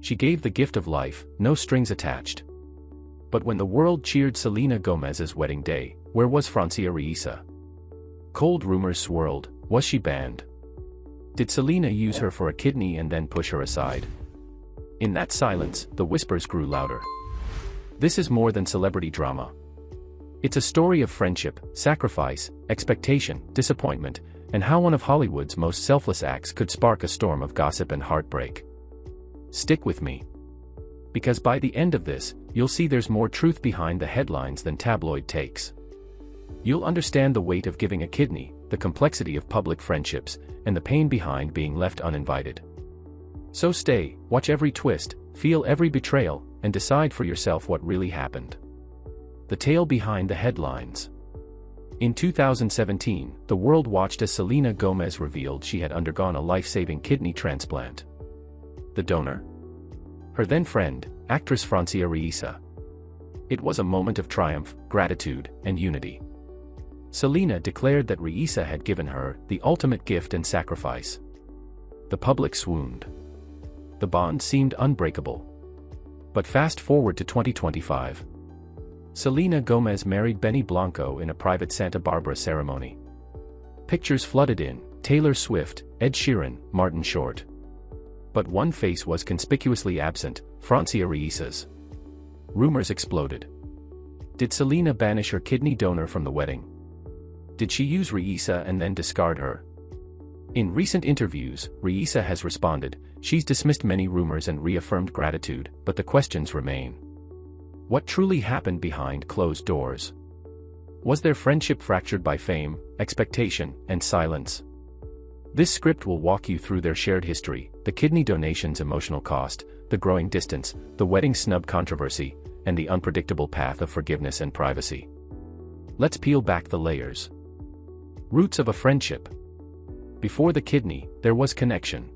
She gave the gift of life, no strings attached. But when the world cheered Selena Gomez's wedding day, where was Francia Raisa? Cold rumors swirled. Was she banned? Did Selena use her for a kidney and then push her aside? In that silence, the whispers grew louder. This is more than celebrity drama. It's a story of friendship, sacrifice, expectation, disappointment, and how one of Hollywood's most selfless acts could spark a storm of gossip and heartbreak. Stick with me. Because by the end of this, you'll see there's more truth behind the headlines than tabloid takes. You'll understand the weight of giving a kidney, the complexity of public friendships, and the pain behind being left uninvited. So stay, watch every twist, feel every betrayal, and decide for yourself what really happened. The tale behind the headlines. In 2017, the world watched as Selena Gomez revealed she had undergone a life-saving kidney transplant. The donor? Her then friend, actress Francia Raisa. It was a moment of triumph, gratitude, and unity. Selena declared that Raisa had given her the ultimate gift and sacrifice. The public swooned. The bond seemed unbreakable. But fast forward to 2025. Selena Gomez married Benny Blanco in a private Santa Barbara ceremony. Pictures flooded in: Taylor Swift, Ed Sheeran, Martin Short. But one face was conspicuously absent: Francia Raisa's. Rumors exploded. Did Selena banish her kidney donor from the wedding? Did she use Raisa and then discard her? In recent interviews, Raisa has responded, she's dismissed many rumors and reaffirmed gratitude, but the questions remain. What truly happened behind closed doors? Was their friendship fractured by fame, expectation, and silence? This script will walk you through their shared history, the kidney donation's emotional cost, the growing distance, the wedding snub controversy, and the unpredictable path of forgiveness and privacy. Let's peel back the layers. Roots of a friendship. Before the kidney, there was connection.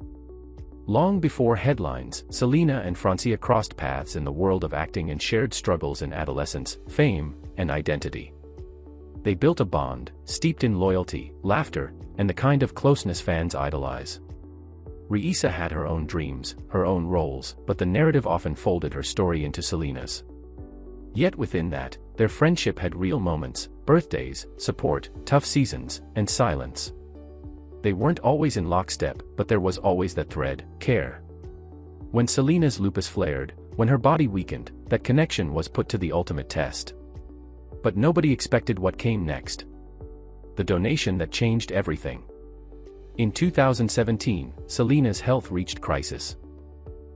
Long before headlines, Selena and Francia crossed paths in the world of acting and shared struggles in adolescence, fame, and identity. They built a bond, steeped in loyalty, laughter, and the kind of closeness fans idolize. Raisa had her own dreams, her own roles, but the narrative often folded her story into Selena's. Yet within that, their friendship had real moments, birthdays, support, tough seasons, and silence. They weren't always in lockstep, but there was always that thread: care. When Selena's lupus flared, when her body weakened, that connection was put to the ultimate test. But nobody expected what came next. The donation that changed everything. In 2017, Selena's health reached crisis.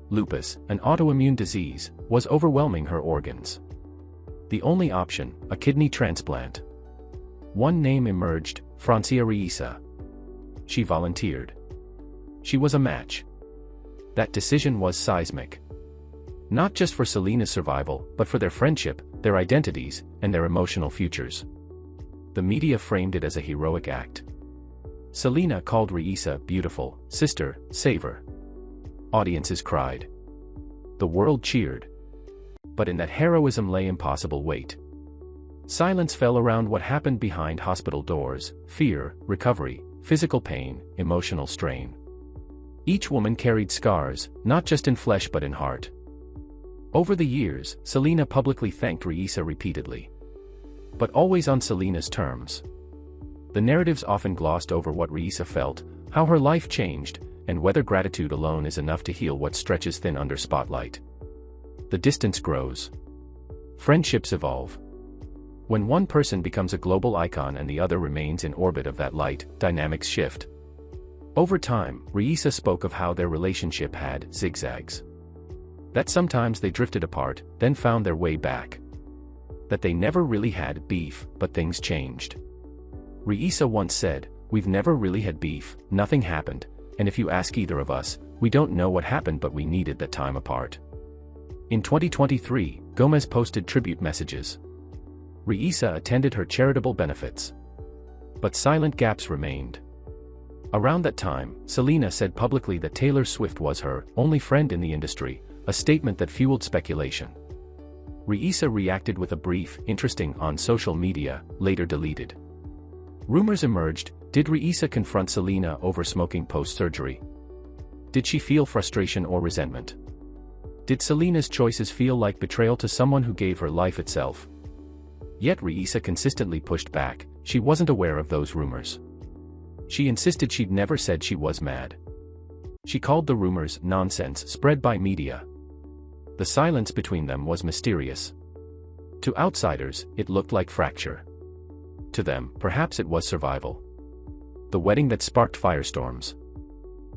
Lupus, an autoimmune disease, was overwhelming her organs. The only option, a kidney transplant. One name emerged: Francia Raisa. She volunteered. She was a match. That decision was seismic. Not just for Selena's survival, but for their friendship, their identities, and their emotional futures. The media framed it as a heroic act. Selena called Raisa beautiful, sister, saver. Audiences cried. The world cheered. But in that heroism lay impossible weight. Silence fell around what happened behind hospital doors: fear, recovery, physical pain, emotional strain. Each woman carried scars, not just in flesh but in heart. Over the years, Selena publicly thanked Raisa repeatedly. But always on Selena's terms. The narratives often glossed over what Raisa felt, how her life changed, and whether gratitude alone is enough to heal what stretches thin under spotlight. The distance grows. Friendships evolve. When one person becomes a global icon and the other remains in orbit of that light, dynamics shift. Over time, Raisa spoke of how their relationship had zigzags. That sometimes they drifted apart, then found their way back. That they never really had beef, but things changed. Raisa once said, "We've never really had beef, nothing happened, and if you ask either of us, we don't know what happened, but we needed that time apart." In 2023, Gomez posted tribute messages. Raisa attended her charitable benefits. But silent gaps remained. Around that time, Selena said publicly that Taylor Swift was her only friend in the industry, a statement that fueled speculation. Raisa reacted with a brief, "interesting" on social media, later deleted. Rumors emerged: did Raisa confront Selena over smoking post-surgery? Did she feel frustration or resentment? Did Selena's choices feel like betrayal to someone who gave her life itself? Yet Raisa consistently pushed back. She wasn't aware of those rumors. She insisted she'd never said she was mad. She called the rumors nonsense spread by media. The silence between them was mysterious. To outsiders, it looked like fracture. To them, perhaps it was survival. The wedding that sparked firestorms.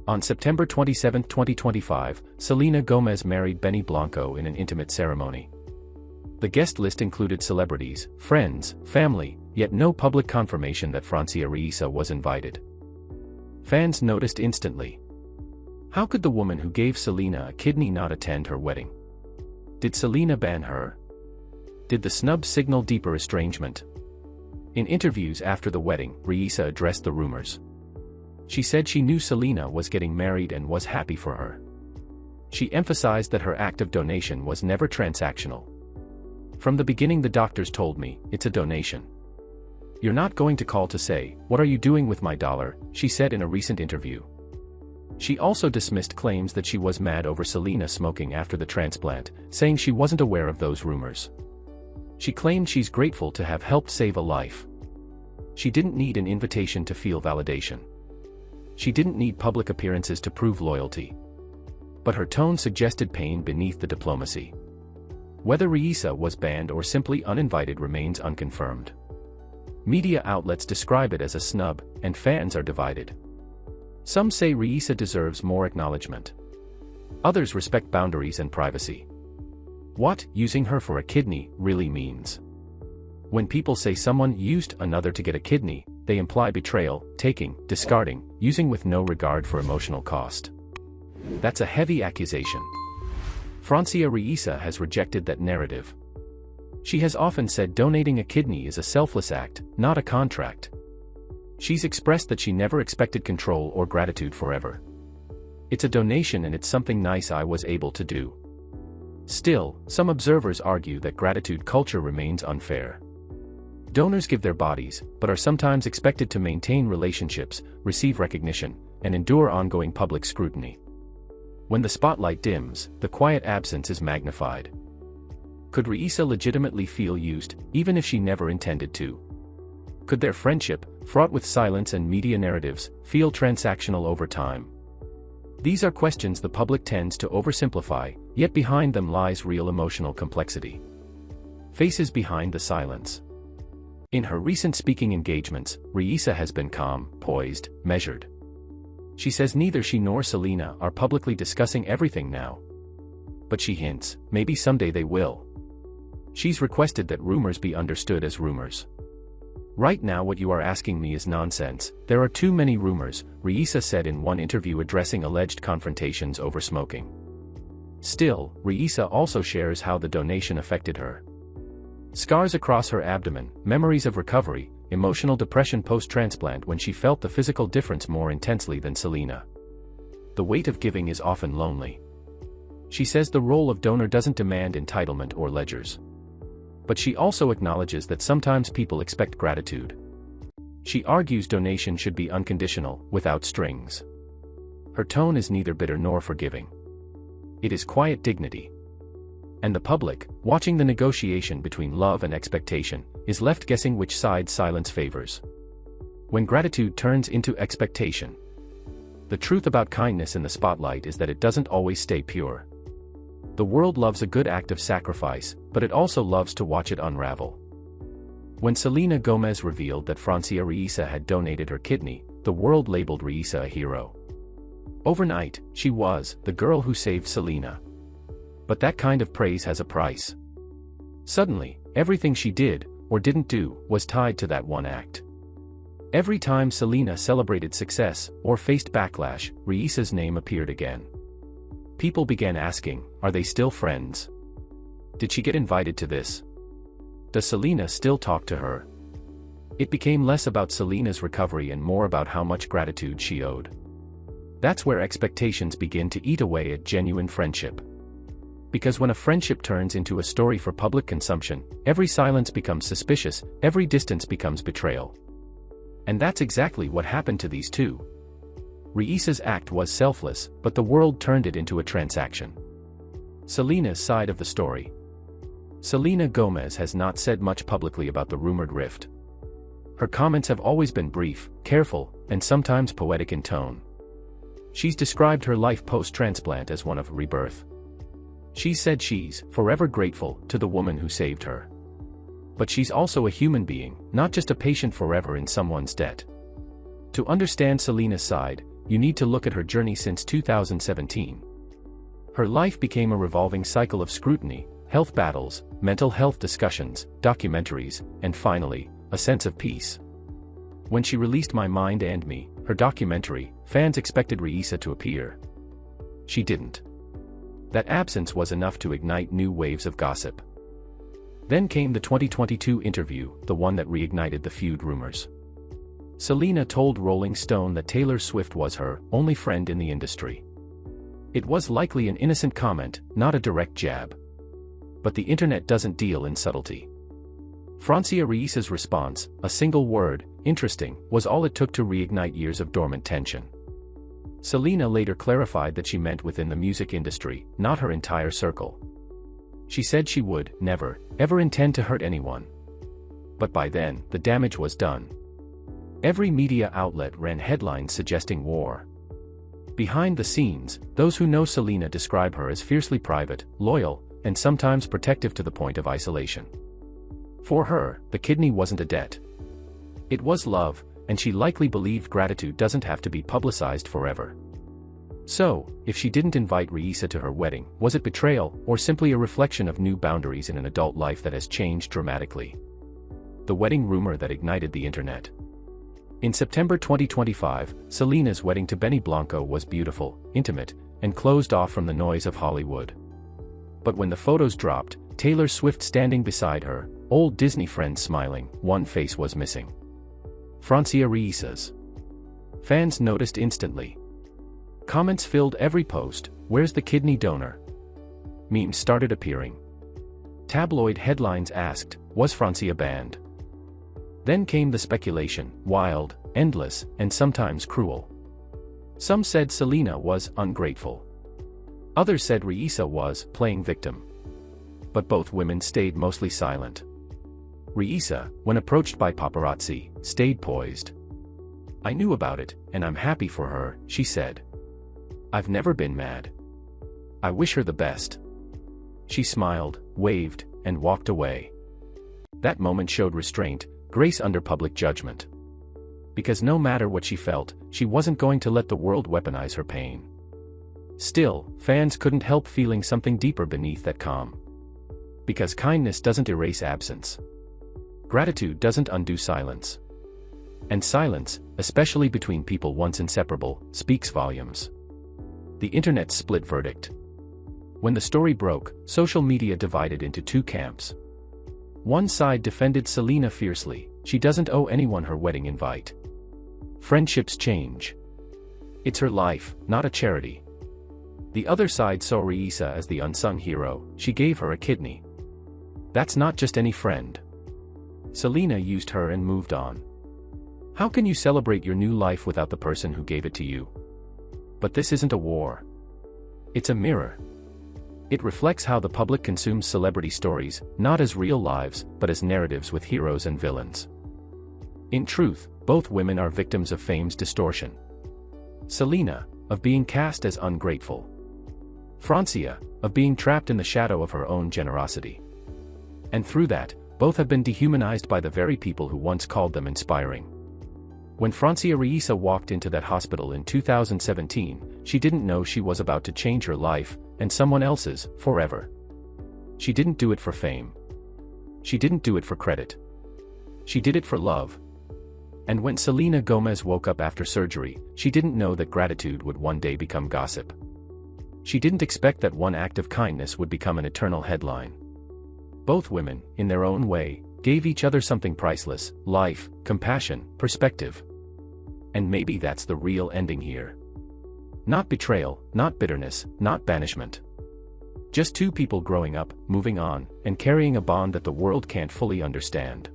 On September 27, 2025, Selena Gomez married Benny Blanco in an intimate ceremony. The guest list included celebrities, friends, family, yet no public confirmation that Francia Raisa was invited. Fans noticed instantly. How could the woman who gave Selena a kidney not attend her wedding? Did Selena ban her? Did the snub signal deeper estrangement? In interviews after the wedding, Raisa addressed the rumors. She said she knew Selena was getting married and was happy for her. She emphasized that her act of donation was never transactional. From the beginning, the doctors told me, it's a donation. You're not going to call to say, what are you doing with my dollar, she said in a recent interview. She also dismissed claims that she was mad over Selena smoking after the transplant, saying she wasn't aware of those rumors. She claimed she's grateful to have helped save a life. She didn't need an invitation to feel validation. She didn't need public appearances to prove loyalty. But her tone suggested pain beneath the diplomacy. Whether Raisa was banned or simply uninvited remains unconfirmed. Media outlets describe it as a snub, and fans are divided. Some say Raisa deserves more acknowledgement. Others respect boundaries and privacy. What using her for a kidney really means. When people say someone used another to get a kidney, they imply betrayal, taking, discarding, using with no regard for emotional cost. That's a heavy accusation. Francia Raisa has rejected that narrative. She has often said donating a kidney is a selfless act, not a contract. She's expressed that she never expected control or gratitude forever. It's a donation and it's something nice I was able to do. Still, some observers argue that gratitude culture remains unfair. Donors give their bodies, but are sometimes expected to maintain relationships, receive recognition, and endure ongoing public scrutiny. When the spotlight dims, the quiet absence is magnified. Could Raisa legitimately feel used, even if she never intended to? Could their friendship, fraught with silence and media narratives, feel transactional over time? These are questions the public tends to oversimplify, yet behind them lies real emotional complexity. Faces behind the silence. In her recent speaking engagements, Raisa has been calm, poised, measured. She says neither she nor Selena are publicly discussing everything now. But she hints, maybe someday they will. She's requested that rumors be understood as rumors. Right now what you are asking me is nonsense, there are too many rumors, Raisa said in one interview addressing alleged confrontations over smoking. Still, Raisa also shares how the donation affected her. Scars across her abdomen, memories of recovery, emotional depression post-transplant when she felt the physical difference more intensely than Selena. The weight of giving is often lonely. She says the role of donor doesn't demand entitlement or ledgers. But she also acknowledges that sometimes people expect gratitude. She argues donation should be unconditional, without strings. Her tone is neither bitter nor forgiving. It is quiet dignity. And the public, watching the negotiation between love and expectation, is left guessing which side silence favors. When gratitude turns into expectation. The truth about kindness in the spotlight is that it doesn't always stay pure. The world loves a good act of sacrifice, but it also loves to watch it unravel. When Selena Gomez revealed that Francia Raisa had donated her kidney, the world labeled Raisa a hero. Overnight, she was the girl who saved Selena. But that kind of praise has a price. Suddenly, everything she did, or didn't do, was tied to that one act. Every time Selena celebrated success, or faced backlash, Raisa's name appeared again. People began asking, are they still friends? Did she get invited to this? Does Selena still talk to her? It became less about Selena's recovery and more about how much gratitude she owed. That's where expectations begin to eat away at genuine friendship. Because when a friendship turns into a story for public consumption, every silence becomes suspicious, every distance becomes betrayal. And that's exactly what happened to these two. Raisa's act was selfless, but the world turned it into a transaction. Selena's side of the story. Selena Gomez has not said much publicly about the rumored rift. Her comments have always been brief, careful, and sometimes poetic in tone. She's described her life post-transplant as one of rebirth. She said she's forever grateful to the woman who saved her. But she's also a human being, not just a patient forever in someone's debt. To understand Selena's side, you need to look at her journey since 2017. Her life became a revolving cycle of scrutiny, health battles, mental health discussions, documentaries, and finally, a sense of peace. When she released My Mind and Me, her documentary, fans expected Raisa to appear. She didn't. That absence was enough to ignite new waves of gossip. Then came the 2022 interview, the one that reignited the feud rumors. Selena told Rolling Stone that Taylor Swift was her only friend in the industry. It was likely an innocent comment, not a direct jab. But the internet doesn't deal in subtlety. Francia Raisa's response, a single word, interesting, was all it took to reignite years of dormant tension. Selena later clarified that she meant within the music industry, not her entire circle. She said she would never, ever intend to hurt anyone. But by then, the damage was done. Every media outlet ran headlines suggesting war. Behind the scenes, those who know Selena describe her as fiercely private, loyal, and sometimes protective to the point of isolation. For her, the kidney wasn't a debt. It was love, and she likely believed gratitude doesn't have to be publicized forever. So, if she didn't invite Raisa to her wedding, was it betrayal, or simply a reflection of new boundaries in an adult life that has changed dramatically? The wedding rumor that ignited the internet. In September 2025, Selena's wedding to Benny Blanco was beautiful, intimate, and closed off from the noise of Hollywood. But when the photos dropped, Taylor Swift standing beside her, old Disney friends smiling, one face was missing. Francia Raisa's. Fans noticed instantly. Comments filled every post, "Where's the kidney donor?" Memes started appearing. Tabloid headlines asked, "Was Francia banned?" Then came the speculation, wild, endless, and sometimes cruel. Some said Selena was ungrateful. Others said Raisa was playing victim. But both women stayed mostly silent. Raisa, when approached by paparazzi, stayed poised. "I knew about it, and I'm happy for her," she said. "I've never been mad. I wish her the best." She smiled, waved, and walked away. That moment showed restraint, grace under public judgment. Because no matter what she felt, she wasn't going to let the world weaponize her pain. Still, fans couldn't help feeling something deeper beneath that calm. Because kindness doesn't erase absence. Gratitude doesn't undo silence. And silence, especially between people once inseparable, speaks volumes. The internet's split verdict. When the story broke, social media divided into two camps. One side defended Selena fiercely, "She doesn't owe anyone her wedding invite. Friendships change. It's her life, not a charity." The other side saw Raisa as the unsung hero, "She gave her a kidney. That's not just any friend. Selena used her and moved on." How can you celebrate your new life without the person who gave it to you? But this isn't a war. It's a mirror. It reflects how the public consumes celebrity stories, not as real lives, but as narratives with heroes and villains. In truth, both women are victims of fame's distortion. Selena, of being cast as ungrateful. Francia, of being trapped in the shadow of her own generosity. And through that, both have been dehumanized by the very people who once called them inspiring. When Francia Raisa walked into that hospital in 2017, she didn't know she was about to change her life, and someone else's, forever. She didn't do it for fame. She didn't do it for credit. She did it for love. And when Selena Gomez woke up after surgery, she didn't know that gratitude would one day become gossip. She didn't expect that one act of kindness would become an eternal headline. Both women, in their own way, gave each other something priceless: life, compassion, perspective. And maybe that's the real ending here. Not betrayal, not bitterness, not banishment. Just two people growing up, moving on, and carrying a bond that the world can't fully understand.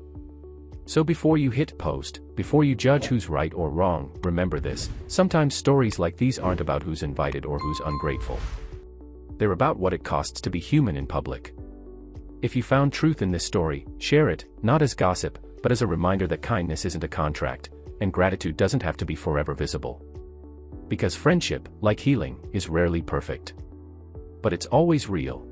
So before you hit post, before you judge who's right or wrong, remember this: sometimes stories like these aren't about who's invited or who's ungrateful. they're about what it costs to be human in public. If you found truth in this story, share it, not as gossip, but as a reminder that kindness isn't a contract, and gratitude doesn't have to be forever visible. Because friendship, like healing, is rarely perfect. But it's always real.